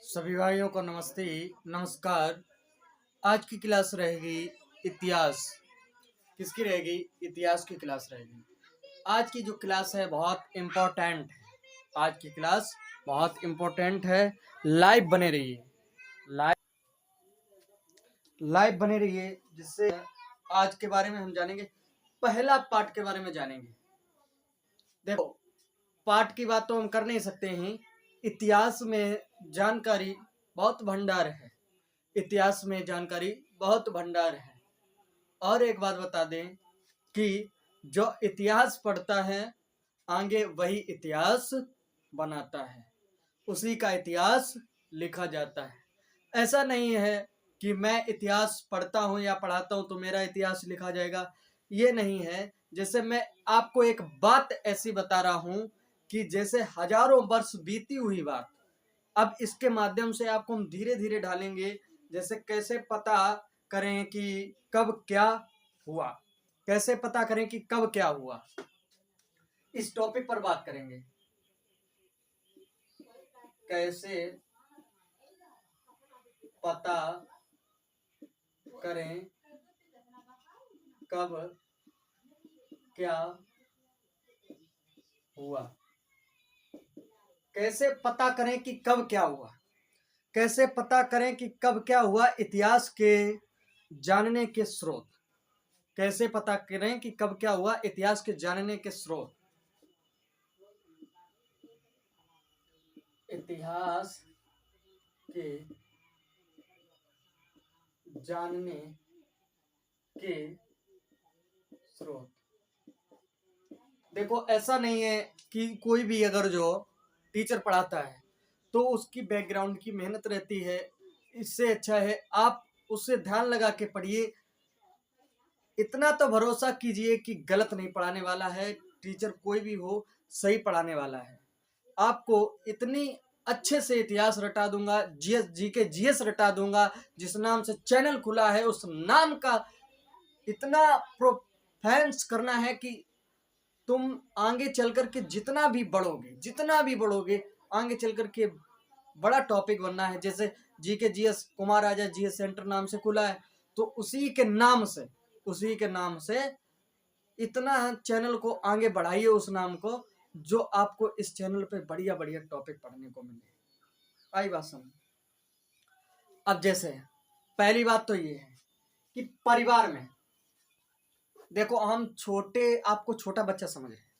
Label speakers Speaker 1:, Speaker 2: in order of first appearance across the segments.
Speaker 1: सभी भाइयों को नमस्ते नमस्कार। आज की क्लास रहेगी इतिहास। किसकी रहेगी? इतिहास की क्लास रहेगी। आज की जो क्लास है बहुत इम्पोर्टेंट है। आज की क्लास बहुत इम्पोर्टेंट है। लाइव बने रहिए, लाइव बने रहिए, जिससे आज के बारे में हम जानेंगे। पहला पार्ट के बारे में जानेंगे। देखो, पाठ की बात तो हम कर नहीं सकते हैं। इतिहास में जानकारी बहुत भंडार है। इतिहास में जानकारी बहुत भंडार है। और एक बात बता दें कि जो इतिहास पढ़ता है आगे वही इतिहास बनाता है, उसी का इतिहास लिखा जाता है। ऐसा नहीं है कि मैं इतिहास पढ़ता हूँ या पढ़ाता हूँ तो मेरा इतिहास लिखा जाएगा, ये नहीं है। जैसे मैं आपको एक बात ऐसी बता रहा हूँ कि जैसे हजारों वर्ष बीती हुई बात, अब इसके माध्यम से आपको हम धीरे धीरे ढालेंगे। जैसे कैसे पता करें कि कब क्या हुआ, कैसे पता करें कि कब क्या हुआ, इस टॉपिक पर बात करेंगे। कैसे पता करें कब क्या हुआ, कैसे पता करें कि कब क्या हुआ, कैसे पता करें कि कब क्या हुआ। इतिहास के जानने के स्रोत, कैसे पता करें कि कब क्या हुआ, इतिहास के जानने के स्रोत। इतिहास के जानने के स्रोत। देखो, ऐसा नहीं है कि कोई भी अगर जो टीचर पढ़ाता है तो उसकी बैकग्राउंड की मेहनत रहती है। इससे अच्छा है आप उससे ध्यान लगा के पढ़िए। इतना तो भरोसा कीजिए कि गलत नहीं पढ़ाने वाला है। टीचर कोई भी हो, सही पढ़ाने वाला है। आपको इतनी अच्छे से इतिहास रटा दूंगा, जीएस जीके जीएस रटा दूंगा। जिस नाम से चैनल खुला है उस नाम का इतना प्रोफेंस करना है कि तुम आगे चल करके जितना भी बढ़ोगे आगे चल करके बड़ा टॉपिक बनना है। जैसे जीके जीएस कुमार राजा जीएस सेंटर नाम से खुला है, तो उसी के नाम से इतना चैनल को आगे बढ़ाइए, उस नाम को, जो आपको इस चैनल पे बढ़िया बढ़िया टॉपिक पढ़ने को मिले। आई बात समझ? अब जैसे पहली बात तो ये है कि परिवार में देखो, हम आपको छोटा बच्चा समझ रहे हैं।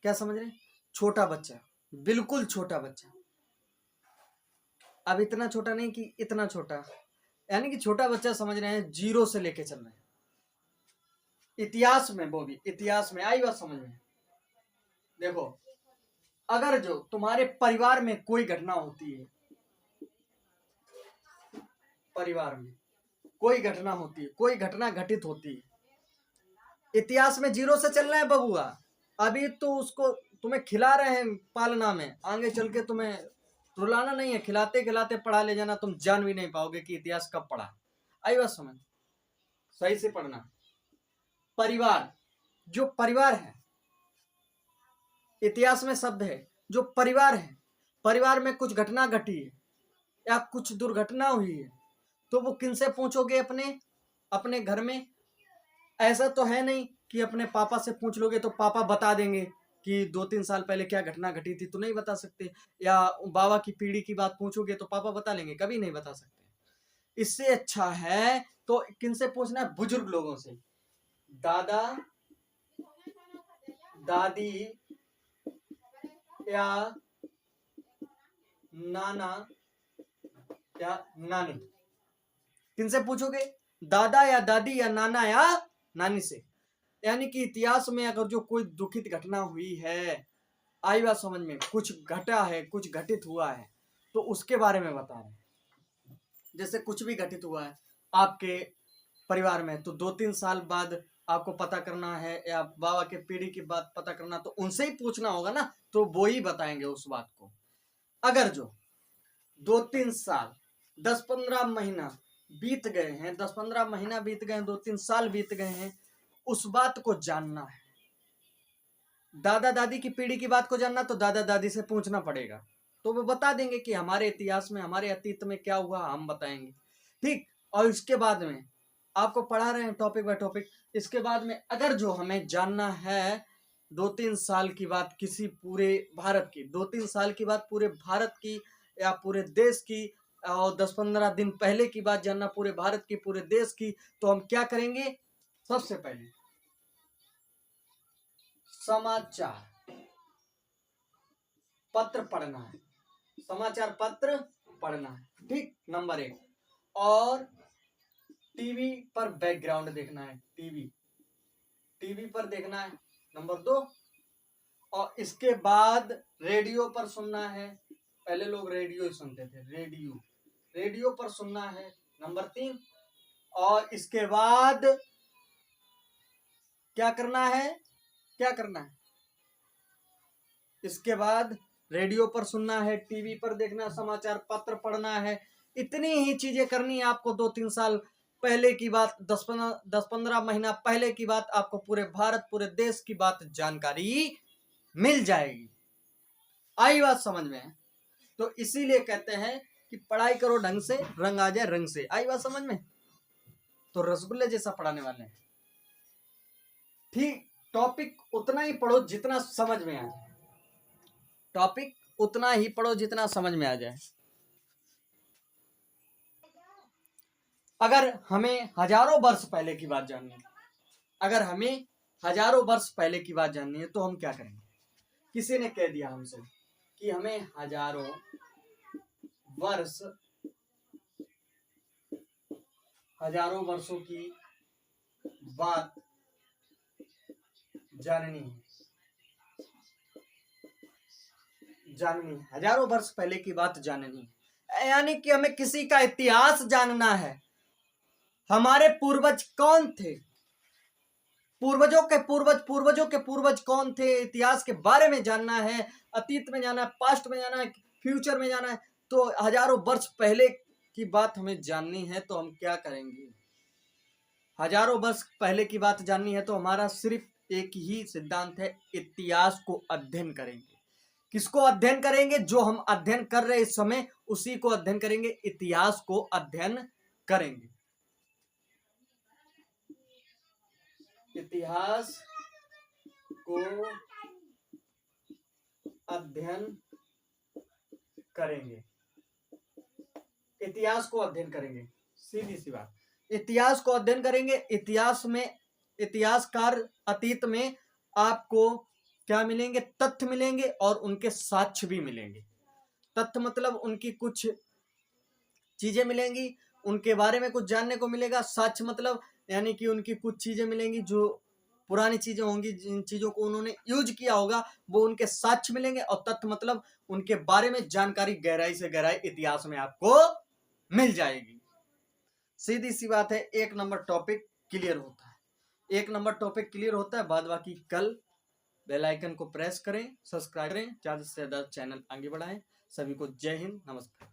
Speaker 1: क्या समझ रहे हैं? छोटा बच्चा, बिल्कुल छोटा बच्चा। अब इतना छोटा नहीं कि इतना छोटा, यानी कि छोटा बच्चा समझ रहे हैं, जीरो से लेके चल रहे हैं। इतिहास में, वो भी इतिहास में। आई बात समझ में? देखो, अगर जो तुम्हारे परिवार में कोई घटना होती है, परिवार में कोई घटना होती है, कोई घटना घटित होती है, इतिहास में जीरो से चल रहे हैं बबुआ। अभी तो उसको तुम्हें खिला रहे हैं पालना में, आगे चल के तुम्हें रुलाना नहीं है। खिलाते खिलाते पढ़ा ले जाना, तुम जान भी नहीं पाओगे कि इतिहास कब पढ़ा। आई बात समझ? सही से पढ़ना। परिवार, जो परिवार है, इतिहास में शब्द है जो परिवार है। परिवार में कुछ घटना घटी है या कुछ दुर्घटना हुई है तो वो किनसे पूछोगे? अपने घर में। ऐसा तो है नहीं कि अपने पापा से पूछ लोगे तो पापा बता देंगे कि 2-3 साल पहले क्या घटना घटी थी, तो नहीं बता सकते। या बाबा की पीढ़ी की बात पूछोगे तो पापा बता लेंगे, कभी नहीं बता सकते। इससे अच्छा है तो किनसे पूछना है? बुजुर्ग लोगों से। दादा दादी या नाना या नानी। किनसे पूछोगे? दादा या दादी या नाना या नानी से। यानी कि इतिहास में अगर जो कोई दुखित घटना हुई है, आई बात समझ में, कुछ घटा है, कुछ घटित हुआ है, तो उसके बारे में बता रहे हैं। जैसे कुछ भी घटित हुआ है आपके परिवार में, तो 2-3 साल बाद आपको पता करना है, या बाबा के पीढ़ी की बात पता करना, तो उनसे ही पूछना होगा ना, तो वो ही बताएंगे उस बात को। अगर जो 2-3 साल 10-15 महीना बीत गए हैं, 10-15 महीना बीत गए हैं, 2-3 साल बीत गए हैं, उस बात को जानना है। दादा दादी की पीढ़ी की बात को जानना तो दादा दादी से पूछना पड़ेगा। तो वो बता देंगे कि हमारे इतिहास में, हमारे अतीत में क्या हुआ, हम बताएंगे। ठीक। और इसके बाद में आपको पढ़ा रहे हैं टॉपिक बाय टॉपिक। इसके बाद में अगर जो हमें जानना है 2-3 साल की बात किसी पूरे भारत की, 2-3 साल की बात पूरे भारत की या पूरे देश की, और 10-15 दिन पहले की बात जानना पूरे भारत की, पूरे देश की, तो हम क्या करेंगे? सबसे पहले समाचार पत्र पढ़ना है, समाचार पत्र पढ़ना है। ठीक, नंबर 1। और टीवी पर बैकग्राउंड देखना है, टीवी पर देखना है, नंबर 2। और इसके बाद रेडियो पर सुनना है, पहले लोग रेडियो ही सुनते थे, रेडियो पर सुनना है, नंबर 3। और इसके बाद क्या करना है? इसके बाद रेडियो पर सुनना है, टीवी पर देखना, समाचार पत्र पढ़ना है। इतनी ही चीजें करनी है आपको। 2-3 साल पहले की बात, 10-15 महीना पहले की बात, आपको पूरे भारत, पूरे देश की बात जानकारी मिल जाएगी। आई बात समझ में? तो इसीलिए कहते हैं कि पढ़ाई करो ढंग से, रंग आ जाए रंग से। आई बात समझ में? तो रसगुल्ले जैसा पढ़ाने वाले हैं। ठीक, टॉपिक उतना ही पढ़ो जितना समझ में आ जाए, टॉपिक उतना ही पढ़ो जितना समझ में आ जाए। अगर हमें हजारों वर्ष पहले की बात जाननी है, तो हम क्या करेंगे? किसी ने कह दिया हमसे कि हमें हजारों वर्षों की बात जाननी है, हजारों वर्ष पहले की बात जाननी है, यानी कि हमें किसी का इतिहास जानना है। हमारे पूर्वज कौन थे, पूर्वजों के पूर्वज कौन थे, इतिहास के बारे में जानना है। अतीत में जाना है, पास्ट में जाना है, फ्यूचर में जाना है। तो हजारों वर्ष पहले की बात हमें जाननी है, तो हम क्या करेंगे? हजारों वर्ष पहले की बात जाननी है तो हमारा सिर्फ एक ही सिद्धांत है, इतिहास को अध्ययन करेंगे। किसको अध्ययन करेंगे? जो हम अध्ययन कर रहे इस समय, उसी को अध्ययन करेंगे, इतिहास को अध्ययन करेंगे। इतिहास को अध्ययन करेंगे, सीधी सी बात। इतिहास को अध्ययन करेंगे। इतिहासकार अतीत में आपको क्या मिलेंगे? तथ्य मिलेंगे और उनके साक्ष्य भी मिलेंगे। तथ्य मतलब उनकी कुछ चीजें मिलेंगी, उनके बारे में कुछ जानने को मिलेगा। साक्ष्य मतलब यानी कि उनकी कुछ चीजें मिलेंगी जो पुरानी चीजें होंगी, जिन चीजों को उन्होंने यूज किया होगा, वो उनके साक्ष्य मिलेंगे। और तथ्य मतलब उनके बारे में जानकारी गहराई से गहराई इतिहास में आपको मिल जाएगी। सीधी सी बात है। 1 नंबर टॉपिक क्लियर होता है। बाद बाकी कल बेल आइकन को प्रेस करें, सब्सक्राइब करें, ज्यादा से ज्यादा चैनल आगे बढ़ाएं। सभी को जय हिंद, नमस्कार।